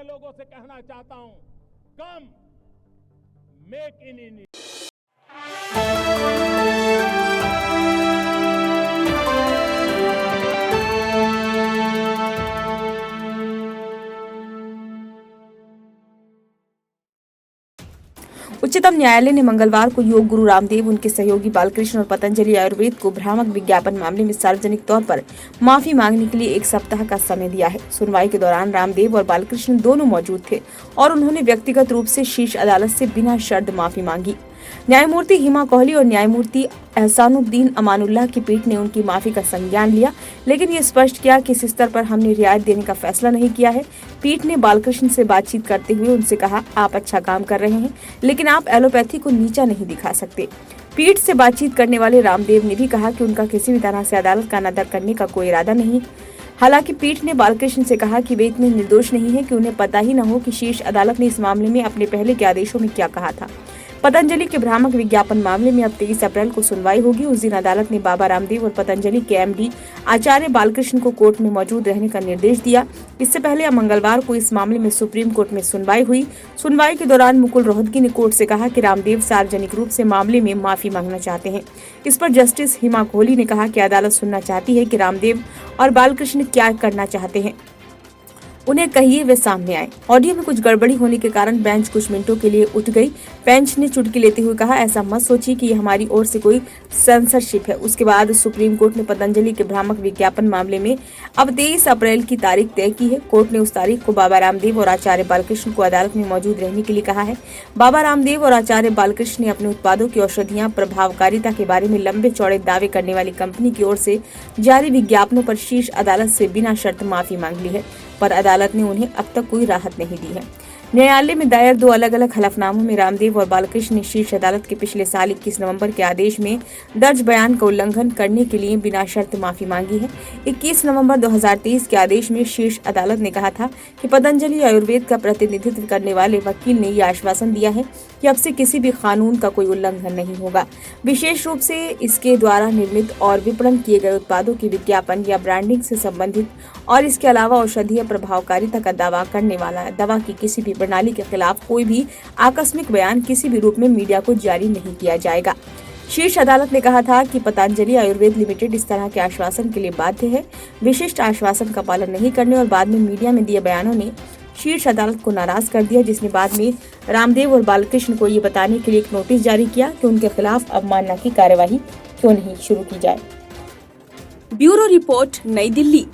लोगों से कहना चाहता हूं, कम मेक इन इंडिया। उच्चतम न्यायालय ने मंगलवार को योग गुरु रामदेव, उनके सहयोगी बालकृष्ण और पतंजलि आयुर्वेद को भ्रामक विज्ञापन मामले में सार्वजनिक तौर पर माफी मांगने के लिए 1 सप्ताह का समय दिया है। सुनवाई के दौरान रामदेव और बालकृष्ण दोनों मौजूद थे और उन्होंने व्यक्तिगत रूप से शीर्ष अदालत से बिना शर्त माफी मांगी। न्यायमूर्ति हिमा कोहली और न्यायमूर्ति एहसानुद्दीन अमानुल्लाह की पीठ ने उनकी माफी का संज्ञान लिया, लेकिन ये स्पष्ट किया कि इस स्तर पर हमने रियायत देने का फैसला नहीं किया है। पीठ ने बालकृष्ण से बातचीत करते हुए उनसे कहा, आप अच्छा काम कर रहे हैं, लेकिन आप एलोपैथी को नीचा नहीं दिखा सकते। पीठ से बातचीत करने वाले रामदेव ने भी कहा कि उनका किसी भी तरह से अदालत का अनादर करने का कोई इरादा नहीं। हालांकि पीठ ने बालकृष्ण से कहा कि वे इतने निर्दोष नहीं है कि उन्हें पता ही न हो कि शीर्ष अदालत ने इस मामले में अपने पहले के आदेशों में क्या कहा था। पतंजलि के भ्रामक विज्ञापन मामले में अब 23 अप्रैल को सुनवाई होगी। उस दिन अदालत ने बाबा रामदेव और पतंजलि के एमडी आचार्य बालकृष्ण को कोर्ट में मौजूद रहने का निर्देश दिया। इससे पहले अब मंगलवार को इस मामले में सुप्रीम कोर्ट में सुनवाई हुई। सुनवाई के दौरान मुकुल रोहतगी ने कोर्ट से कहा कि रामदेव सार्वजनिक रूप से मामले में माफी मांगना चाहते हैं। इस पर जस्टिस हिमा कोहली ने कहा कि अदालत सुनना चाहती है कि रामदेव और बालकृष्ण क्या करना चाहते हैं, उन्हें कहिए वे सामने आए। ऑडियो में कुछ गड़बड़ी होने के कारण बेंच कुछ मिनटों के लिए उठ गई। बेंच ने चुटकी लेते हुए कहा, ऐसा मत सोचिए कि ये हमारी ओर से कोई सेंसरशिप है। उसके बाद सुप्रीम कोर्ट ने पतंजलि के भ्रामक विज्ञापन मामले में अब 23 अप्रैल की तारीख तय की है। कोर्ट ने उस तारीख को बाबा रामदेव और आचार्य बालकृष्ण को अदालत में मौजूद रहने के लिए कहा है। बाबा रामदेव और आचार्य बालकृष्ण ने अपने उत्पादों की औषधियां प्रभावकारिता के बारे में लंबे चौड़े दावे करने वाली कंपनी की ओर से जारी विज्ञापनों पर शीर्ष अदालत से बिना शर्त माफी मांग ली है, पर अदालत ने उन्हें अब तक कोई राहत नहीं दी है। न्यायालय में दायर 2 अलग-अलग हलफनामों में रामदेव और बालकृष्ण ने शीर्ष अदालत के पिछले साल 21 नवंबर के आदेश में दर्ज बयान का उल्लंघन करने के लिए बिना शर्त माफी मांगी है। 21 नवंबर 2023 के आदेश में शीर्ष अदालत ने कहा था कि पतंजलि आयुर्वेद का प्रतिनिधित्व करने वाले वकील ने यह आश्वासन दिया है कि अब से किसी भी कानून का कोई उल्लंघन नहीं होगा, विशेष रूप से इसके द्वारा निर्मित और विपणन किए गए उत्पादों की विज्ञापन या ब्रांडिंग से संबंधित, और इसके अलावा औषधीय प्रभावकारिता का दावा करने वाला दवा की किसी भी प्रणाली के खिलाफ कोई भी आकस्मिक बयान किसी भी रूप में मीडिया को जारी नहीं किया जाएगा। शीर्ष अदालत ने कहा था कि पतंजलि आयुर्वेद लिमिटेड इस तरह के आश्वासन के लिए बाध्य है। विशिष्ट आश्वासन का पालन नहीं करने और बाद में मीडिया में दिए बयानों ने शीर्ष अदालत को नाराज कर दिया, जिसने बाद में रामदेव और बालकृष्ण को ये बताने के लिए एक नोटिस जारी किया कि उनके खिलाफ अवमानना की कार्यवाही क्यों नहीं शुरू की जाए। ब्यूरो रिपोर्ट, नई दिल्ली।